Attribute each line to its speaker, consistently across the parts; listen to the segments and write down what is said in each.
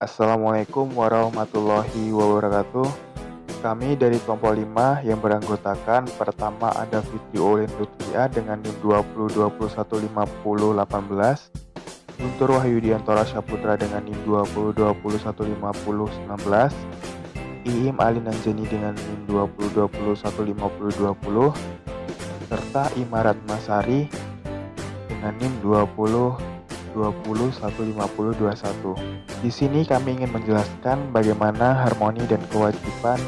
Speaker 1: Assalamualaikum warahmatullahi wabarakatuh. Kami dari kelompok 5 yang beranggotakan pertama ada Fitri Olin Lutfia dengan NIM 20215018, Guntur Wahyudiantoro Saputra dengan NIM 20215019, Iim Alin Anjani dengan NIM 20215020, serta Imarat Masari dengan NIM 20215021. Di sini kami ingin menjelaskan bagaimana harmoni dan kewajiban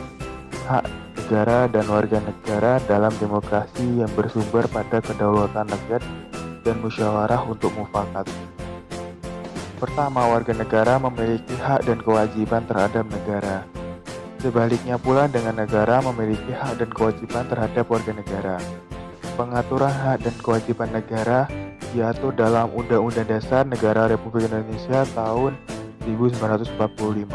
Speaker 1: hak negara dan warga negara dalam demokrasi yang bersumber pada kedaulatan rakyat dan musyawarah untuk mufakat. Pertama, warga negara memiliki hak dan kewajiban terhadap negara. Sebaliknya pula dengan negara memiliki hak dan kewajiban terhadap warga negara. Pengaturan hak dan kewajiban negara diatur dalam Undang-Undang Dasar Negara Republik Indonesia tahun 1945.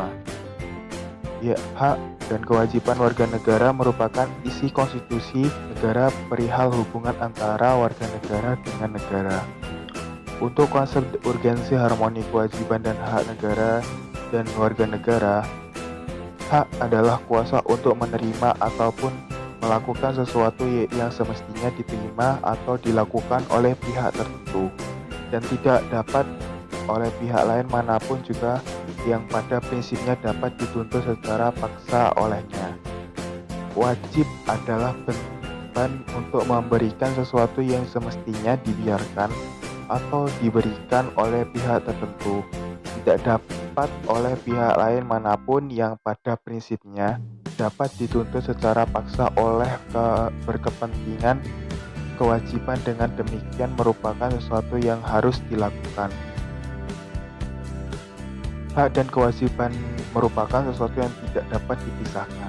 Speaker 1: Ya, hak dan kewajiban warga negara merupakan isi konstitusi negara perihal hubungan antara warga negara dengan negara. Untuk konsep urgensi harmoni kewajiban dan hak negara dan warga negara, hak adalah kuasa untuk menerima ataupun melakukan sesuatu yang semestinya diterima atau dilakukan oleh pihak tertentu dan tidak dapat oleh pihak lain manapun juga yang pada prinsipnya dapat dituntut secara paksa olehnya. Wajib adalah beban untuk memberikan sesuatu yang semestinya dibiarkan atau diberikan oleh pihak tertentu, tidak dapat oleh pihak lain manapun yang pada prinsipnya dapat dituntut secara paksa oleh berkepentingan. Kewajiban dengan demikian merupakan sesuatu yang harus dilakukan. Hak dan kewajiban merupakan sesuatu yang tidak dapat dipisahkan.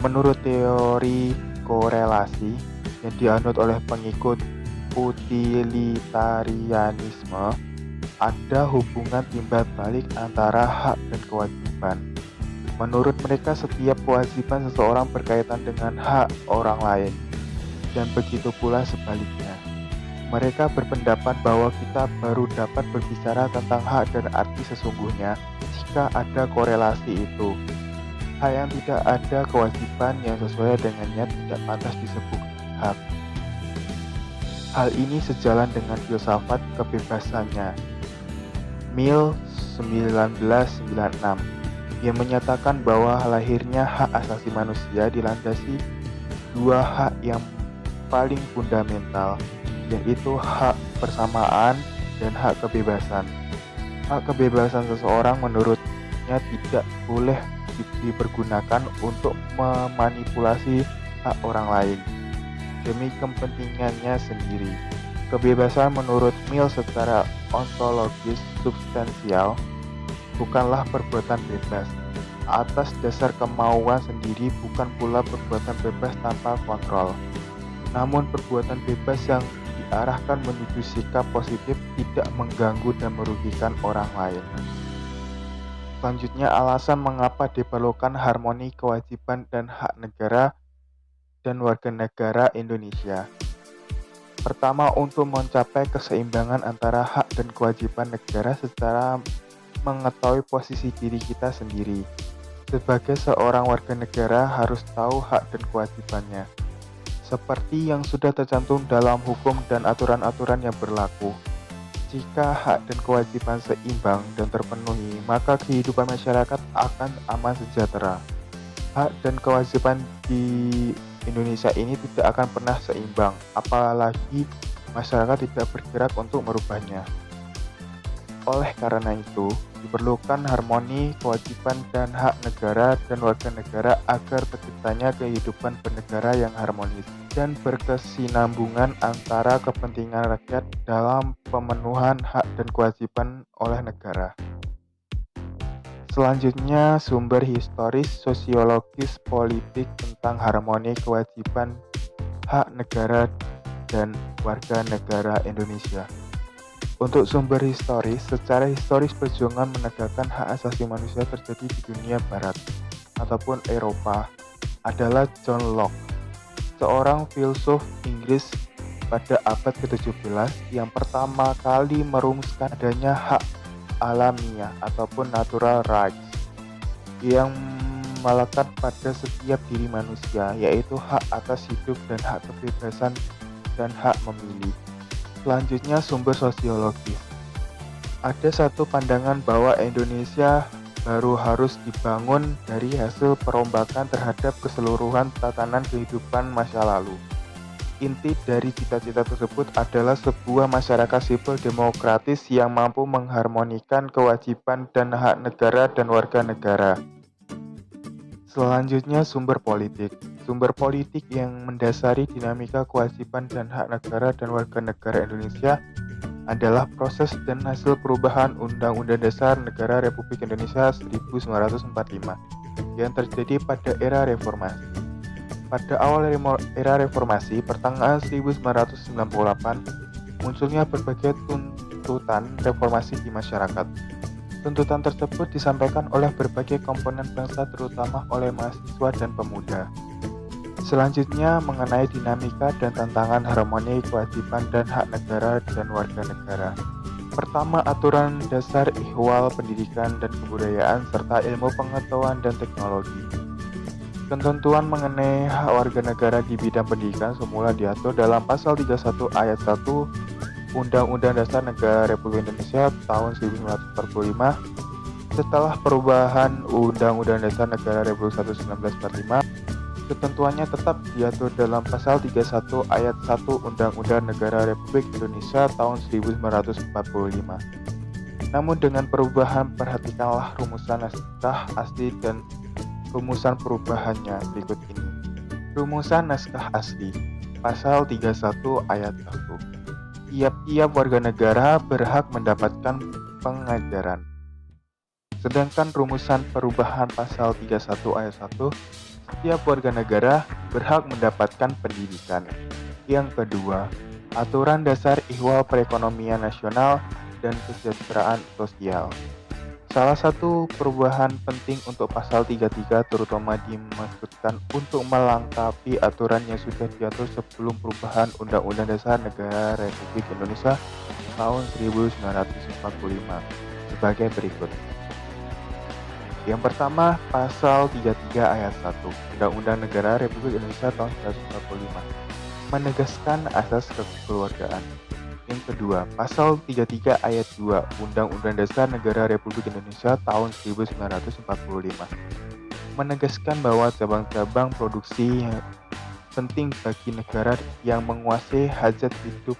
Speaker 1: Menurut teori korelasi yang dianut oleh pengikut utilitarianisme, ada hubungan timbal balik antara hak dan kewajiban. Menurut mereka, setiap kewajiban seseorang berkaitan dengan hak orang lain, dan begitu pula sebaliknya. Mereka berpendapat bahwa kita baru dapat berbicara tentang hak dan arti sesungguhnya jika ada korelasi itu. Hak yang tidak ada kewajiban yang sesuai dengannya tidak pantas disebut hak. Hal ini sejalan dengan filsafat kebebasannya Mill 1996 yang menyatakan bahwa lahirnya hak asasi manusia dilandasi dua hak yang paling fundamental, yaitu hak persamaan dan hak kebebasan. Hak kebebasan seseorang menurutnya tidak boleh dipergunakan untuk memanipulasi hak orang lain demi kepentingannya sendiri. Kebebasan menurut Mill secara ontologis substansial bukanlah perbuatan bebas atas dasar kemauan sendiri, bukan pula perbuatan bebas tanpa kontrol, namun perbuatan bebas yang diarahkan menuju sikap positif, tidak mengganggu dan merugikan orang lain. Selanjutnya, alasan mengapa diperlukan harmoni kewajiban dan hak negara dan warga negara Indonesia. Pertama, untuk mencapai keseimbangan antara hak dan kewajiban negara secara mengetahui posisi diri kita sendiri. Sebagai seorang warga negara harus tahu hak dan kewajibannya, seperti yang sudah tercantum dalam hukum dan aturan-aturan yang berlaku. Jika hak dan kewajiban seimbang dan terpenuhi, maka kehidupan masyarakat akan aman sejahtera. Hak dan kewajiban di Indonesia ini tidak akan pernah seimbang, apalagi masyarakat tidak bergerak untuk merubahnya. Oleh karena itu, diperlukan harmoni kewajiban dan hak negara dan warga negara agar terciptanya kehidupan bernegara yang harmonis dan berkesinambungan antara kepentingan rakyat dalam pemenuhan hak dan kewajiban oleh negara. Selanjutnya, sumber historis, sosiologis, politik tentang harmoni kewajiban hak negara dan warga negara Indonesia. Untuk sumber historis, secara historis perjuangan menegakkan hak asasi manusia terjadi di dunia barat ataupun Eropa adalah John Locke, seorang filsuf Inggris pada abad ke-17 yang pertama kali merumuskan adanya hak alamiah ataupun natural rights yang melekat pada setiap diri manusia, yaitu hak atas hidup dan hak kebebasan dan hak memilih. Selanjutnya, sumber sosiologis. Ada satu pandangan bahwa Indonesia baru harus dibangun dari hasil perombakan terhadap keseluruhan tatanan kehidupan masa lalu. Inti dari cita-cita tersebut adalah sebuah masyarakat sipil demokratis yang mampu mengharmonikan kewajiban dan hak negara dan warga negara. Selanjutnya, sumber politik. Sumber politik yang mendasari dinamika kewajiban dan hak negara dan warga negara Indonesia adalah proses dan hasil perubahan Undang-Undang Dasar Negara Republik Indonesia 1945 yang terjadi pada era reformasi. Pada awal era reformasi, pertengahan 1998, munculnya berbagai tuntutan reformasi di masyarakat. Tuntutan tersebut disampaikan oleh berbagai komponen bangsa, terutama oleh mahasiswa dan pemuda. Selanjutnya, mengenai dinamika dan tantangan harmoni kewajiban dan hak negara dan warga negara. Pertama, aturan dasar ihwal pendidikan dan kebudayaan serta ilmu pengetahuan dan teknologi. Ketentuan mengenai hak warga negara di bidang pendidikan semula diatur dalam pasal 31 ayat 1 Undang-Undang Dasar Negara Republik Indonesia tahun 1945. Setelah perubahan Undang-Undang Dasar Negara Republik 1945, ketentuannya tetap diatur dalam pasal 31 ayat 1 Undang-Undang Negara Republik Indonesia tahun 1945. Namun dengan perubahan, perhatikanlah rumusan naskah asli dan rumusan perubahannya berikut ini. Rumusan naskah asli, pasal 31 ayat 1. Tiap-tiap warga negara berhak mendapatkan pengajaran. Sedangkan rumusan perubahan pasal 31 ayat 1, setiap warga negara berhak mendapatkan pendidikan. Yang kedua, aturan dasar ihwal perekonomian nasional dan kesejahteraan sosial. Salah satu perubahan penting untuk pasal 33 terutama dimaksudkan untuk melengkapi aturan yang sudah diatur sebelum perubahan Undang-Undang Dasar Negara Republik Indonesia tahun 1945 sebagai berikut. Yang pertama, pasal 33 ayat 1 Undang-Undang Negara Republik Indonesia tahun 1945 menegaskan asas kekeluargaan. Yang kedua, pasal 33 ayat 2 Undang-Undang Dasar Negara Republik Indonesia tahun 1945 menegaskan bahwa cabang-cabang produksi penting bagi negara yang menguasai hajat hidup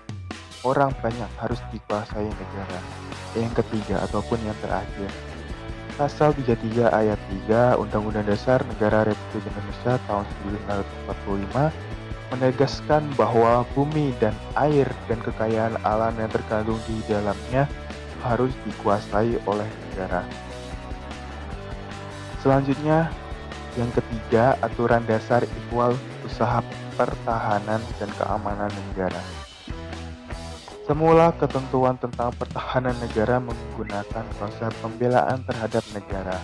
Speaker 1: orang banyak harus dikuasai negara. Yang ketiga ataupun yang terakhir, pasal 33 ayat 3 Undang-Undang Dasar Negara Republik Indonesia tahun 1945 menegaskan bahwa bumi dan air dan kekayaan alam yang terkandung di dalamnya harus dikuasai oleh negara. Selanjutnya, yang ketiga, aturan dasar ihwal usaha pertahanan dan keamanan negara. Semula ketentuan tentang pertahanan negara menggunakan konsep pembelaan terhadap negara.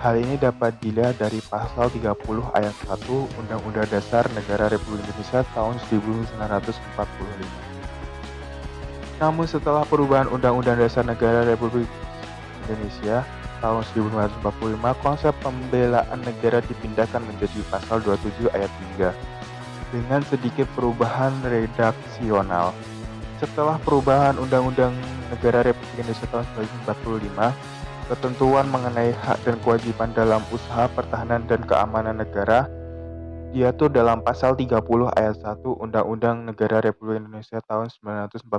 Speaker 1: Hal ini dapat dilihat dari pasal 30 ayat 1 Undang-Undang Dasar Negara Republik Indonesia tahun 1945. Namun setelah perubahan Undang-Undang Dasar Negara Republik Indonesia tahun 1945, konsep pembelaan negara dipindahkan menjadi pasal 27 ayat 3 dengan sedikit perubahan redaksional. Setelah perubahan Undang-Undang Negara Republik Indonesia tahun 1945, ketentuan mengenai hak dan kewajiban dalam usaha pertahanan dan keamanan negara diatur dalam pasal 30 ayat 1 Undang-Undang Negara Republik Indonesia tahun 1945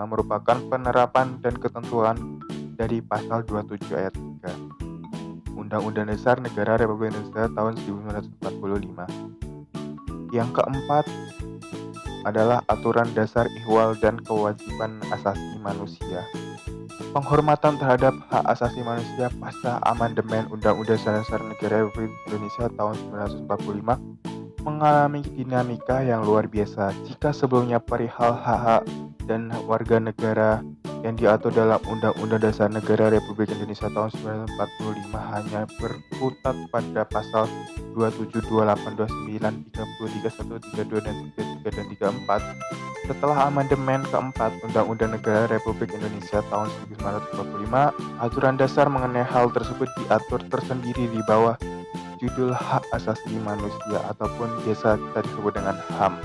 Speaker 1: merupakan penerapan dan ketentuan dari pasal 27 ayat 3 Undang-Undang Dasar Negara Republik Indonesia tahun 1945. Yang keempat adalah aturan dasar ihwal dan kewajiban asasi manusia. Penghormatan terhadap hak asasi manusia pasca amandemen Undang-Undang Dasar Negara Republik Indonesia tahun 1945 mengalami dinamika yang luar biasa. Jika sebelumnya perihal hak-hak dan warga negara yang diatur dalam Undang-Undang Dasar Negara Republik Indonesia tahun 1945 hanya berkutat pada pasal 27, 28, 29, 30, 31, 32, dan 33 dan 34, Setelah amandemen keempat Undang-Undang Negara Republik Indonesia tahun 1945, aturan dasar mengenai hal tersebut diatur tersendiri di bawah judul Hak Asasi Manusia ataupun biasa kita disebut dengan HAM.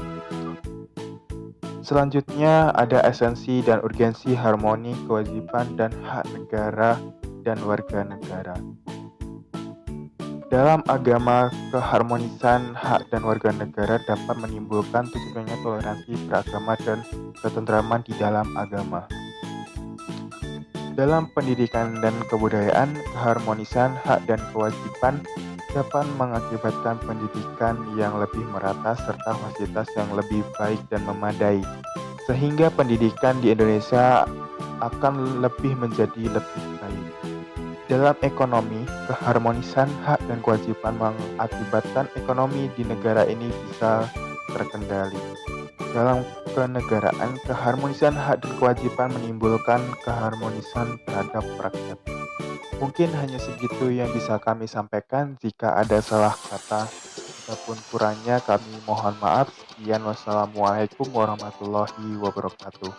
Speaker 1: Selanjutnya ada esensi dan urgensi harmoni kewajiban dan hak negara dan warga negara. Dalam agama, keharmonisan hak dan warga negara dapat menimbulkan terciptanya toleransi beragama dan ketentraman di dalam agama. Dalam pendidikan dan kebudayaan, keharmonisan hak dan kewajiban dapat mengakibatkan pendidikan yang lebih merata serta fasilitas yang lebih baik dan memadai, sehingga pendidikan di Indonesia akan menjadi lebih baik. Dalam ekonomi, keharmonisan hak dan kewajiban mengakibatkan ekonomi di negara ini bisa terkendali. Dalam kenegaraan, keharmonisan hak dan kewajiban menimbulkan keharmonisan terhadap rakyat. Mungkin hanya segitu yang bisa kami sampaikan. Jika ada salah kata ataupun kurangnya, kami mohon maaf. Sekian, wassalamualaikum warahmatullahi wabarakatuh.